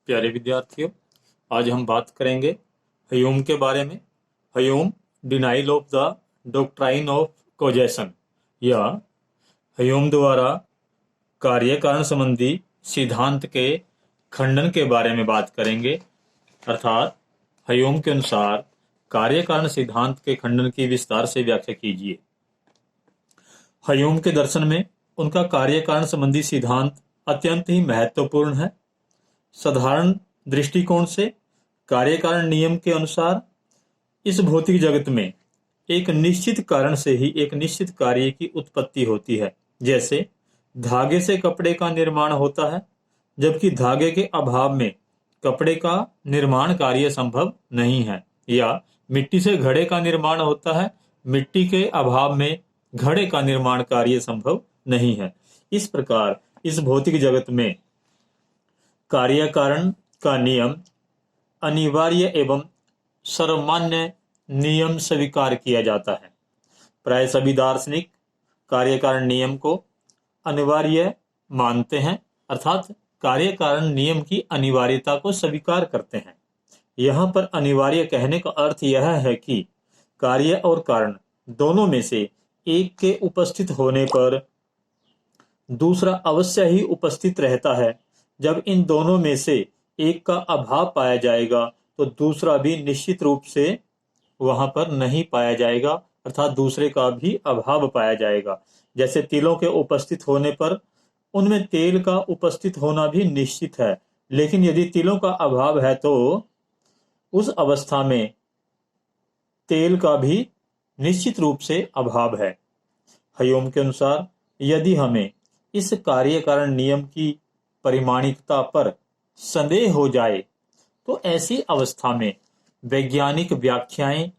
प्यारे विद्यार्थियों, आज हम बात करेंगे ह्यूम के बारे में। Hume denial of the doctrine of causation या ह्यूम द्वारा कार्य कारण संबंधी सिद्धांत के खंडन के बारे में बात करेंगे। अर्थात ह्यूम के अनुसार कार्य कारण सिद्धांत के खंडन की विस्तार से व्याख्या कीजिए। ह्यूम के दर्शन में उनका कार्य कारण संबंधी सिद्धांत अत्यंत ही महत्वपूर्ण है। साधारण दृष्टिकोण से कार्य कारण नियम के अनुसार इस भौतिक जगत में एक निश्चित कारण से ही एक निश्चित कार्य की उत्पत्ति होती है। जैसे धागे से कपड़े का निर्माण होता है, जबकि धागे के अभाव में कपड़े का निर्माण कार्य संभव नहीं है। या मिट्टी से घड़े का निर्माण होता है, मिट्टी के अभाव में घड़े का निर्माण कार्य संभव नहीं है। इस प्रकार इस भौतिक जगत में कार्य कारण का नियम अनिवार्य एवं सर्वमान्य नियम स्वीकार किया जाता है। प्राय सभी दार्शनिक कार्य कारण नियम को अनिवार्य मानते हैं, अर्थात कार्य कारण नियम की अनिवार्यता को स्वीकार करते हैं। यहाँ पर अनिवार्य कहने का अर्थ यह है कि कार्य और कारण दोनों में से एक के उपस्थित होने पर दूसरा अवश्य ही उपस्थित रहता है। जब इन दोनों में से एक का अभाव पाया जाएगा तो दूसरा भी निश्चित रूप से वहां पर नहीं पाया जाएगा, अर्थात दूसरे का भी अभाव पाया जाएगा। जैसे तिलों के उपस्थित होने पर उनमें तेल का उपस्थित होना भी निश्चित है, लेकिन यदि तिलों का अभाव है तो उस अवस्था में तेल का भी निश्चित रूप से अभाव है। ह्यूम के अनुसार यदि हमें इस कार्य कारण नियम की परिमाणिकता पर संदेह हो जाए तो ऐसी अवस्था में वैज्ञानिक व्याख्याएं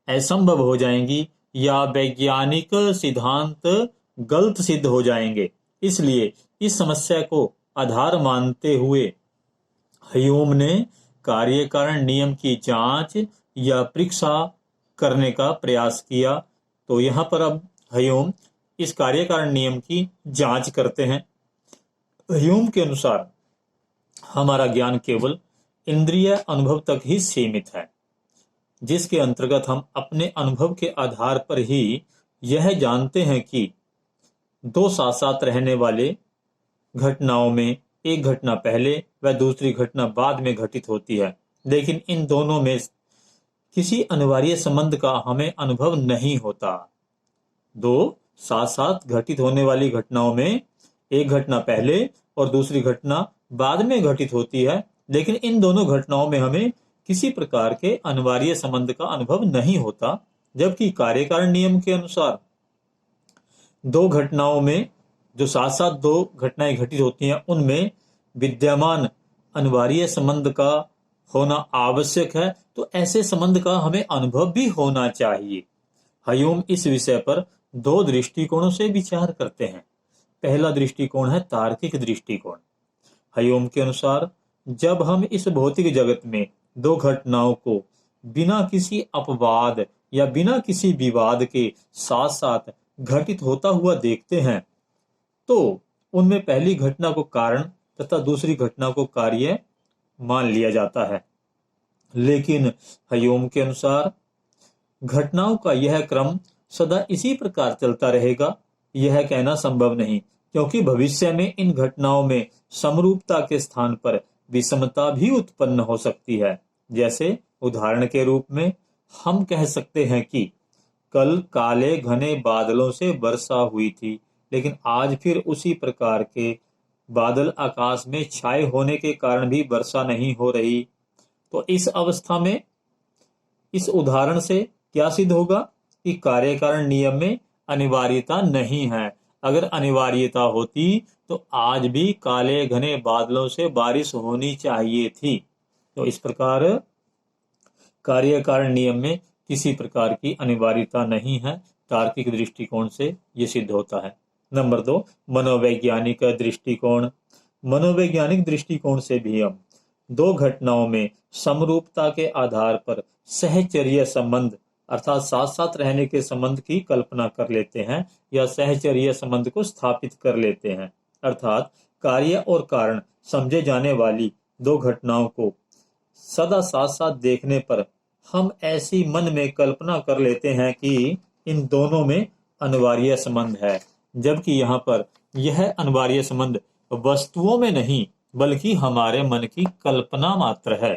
असंभव हो जाएंगी या वैज्ञानिक सिद्धांत गलत सिद्ध हो जाएंगे। इसलिए इस समस्या को आधार मानते हुए ह्यूम ने कार्य कारण नियम की जांच या परीक्षा करने का प्रयास किया। तो यहाँ पर अब ह्यूम इस कार्य कारण नियम की जांच करते हैं। ह्यूम के अनुसार हमारा ज्ञान केवल इंद्रिय अनुभव तक ही सीमित है, जिसके अंतर्गत हम अपने अनुभव के आधार पर ही यह जानते हैं कि दो साथ साथ रहने वाले घटनाओं में एक घटना पहले व दूसरी घटना बाद में घटित होती है, लेकिन इन दोनों में किसी अनिवार्य संबंध का हमें अनुभव नहीं होता। दो साथ साथ घटित होने वाली घटनाओं में एक घटना पहले और दूसरी घटना बाद में घटित होती है, लेकिन इन दोनों घटनाओं में हमें किसी प्रकार के अनिवार्य संबंध का अनुभव नहीं होता। जबकि कार्य कारण नियम के अनुसार दो घटनाओं में जो साथ साथ दो घटनाएं घटित होती हैं उनमें विद्यमान अनिवार्य संबंध का होना आवश्यक है, तो ऐसे संबंध का हमें अनुभव भी होना चाहिए। ह्यूम इस विषय पर दो दृष्टिकोणों से विचार करते हैं। पहला दृष्टिकोण है तार्किक दृष्टिकोण। ह्यूम के अनुसार जब हम इस भौतिक जगत में दो घटनाओं को बिना किसी अपवाद या बिना किसी विवाद के साथ साथ घटित होता हुआ देखते हैं तो उनमें पहली घटना को कारण तथा दूसरी घटना को कार्य मान लिया जाता है। लेकिन ह्यूम के अनुसार घटनाओं का यह क्रम सदा इसी प्रकार चलता रहेगा यह कहना संभव नहीं, क्योंकि भविष्य में इन घटनाओं में समरूपता के स्थान पर विषमता भी उत्पन्न हो सकती है। जैसे उदाहरण के रूप में हम कह सकते हैं कि कल काले घने बादलों से वर्षा हुई थी, लेकिन आज फिर उसी प्रकार के बादल आकाश में छाए होने के कारण भी वर्षा नहीं हो रही। तो इस अवस्था में इस उदाहरण से क्या सिद्ध होगा कि कार्य कारण नियम में अनिवार्यता नहीं है। अगर अनिवार्यता होती तो आज भी काले घने बादलों से बारिश होनी चाहिए थी। तो इस प्रकार कार्य कारण नियम में किसी प्रकार की अनिवार्यता नहीं है। तार्किक दृष्टिकोण से ये सिद्ध होता है। नंबर 2, मनोवैज्ञानिक दृष्टिकोण। मनोवैज्ञानिक दृष्टिकोण से भी हम दो घटनाओं में समरूपता के आधार पर सहचर्य संबंध अर्थात साथ साथ रहने के संबंध की कल्पना कर लेते हैं या सहचर्य संबंध को स्थापित कर लेते हैं। अर्थात कार्य और कारण समझे जाने वाली दो घटनाओं को सदा साथ साथ देखने पर हम ऐसी मन में कल्पना कर लेते हैं कि इन दोनों में अनिवार्य संबंध है, जबकि यहाँ पर यह अनिवार्य संबंध वस्तुओं में नहीं बल्कि हमारे मन की कल्पना मात्र है।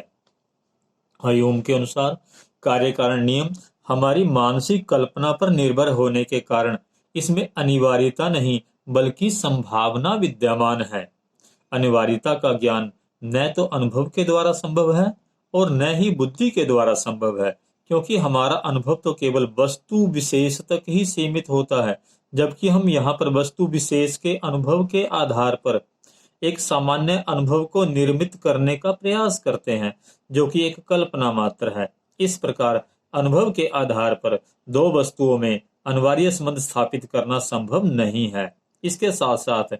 ह्यूम के अनुसार कार्य कारण नियम हमारी मानसिक कल्पना पर निर्भर होने के कारण इसमें अनिवार्यता नहीं बल्कि संभावना विद्यमान है। अनिवार्यता का ज्ञान न तो अनुभव के द्वारा संभव है और न ही बुद्धि के द्वारा संभव है, क्योंकि हमारा अनुभव तो केवल वस्तु विशेष तक ही सीमित होता है, जबकि हम यहाँ पर वस्तु विशेष के अनुभव के आधार पर एक सामान्य अनुभव को निर्मित करने का प्रयास करते हैं, जो कि एक कल्पना मात्र है। इस प्रकार अनुभव के आधार पर दो वस्तुओं में अनिवार्य संबंध स्थापित करना संभव नहीं है। इसके साथ साथ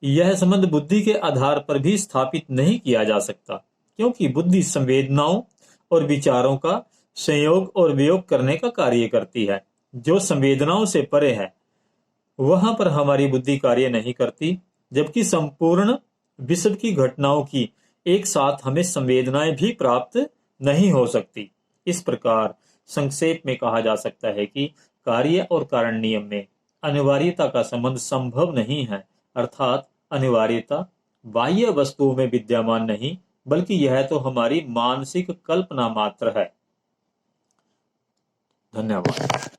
यह संबंध बुद्धि के आधार पर भी स्थापित नहीं किया जा सकता, क्योंकि बुद्धि संवेदनाओं और विचारों का संयोग और वियोग करने का कार्य करती है। जो संवेदनाओं से परे है वहां पर हमारी बुद्धि कार्य नहीं करती, जबकि संपूर्ण विश्व की घटनाओं की एक साथ हमें संवेदनाएं भी प्राप्त नहीं हो सकती। इस प्रकार संक्षेप में कहा जा सकता है कि कार्य और कारण नियम में अनिवार्यता का संबंध संभव नहीं है, अर्थात अनिवार्यता बाह्य वस्तुओं में विद्यमान नहीं बल्कि यह तो हमारी मानसिक कल्पना मात्र है। धन्यवाद।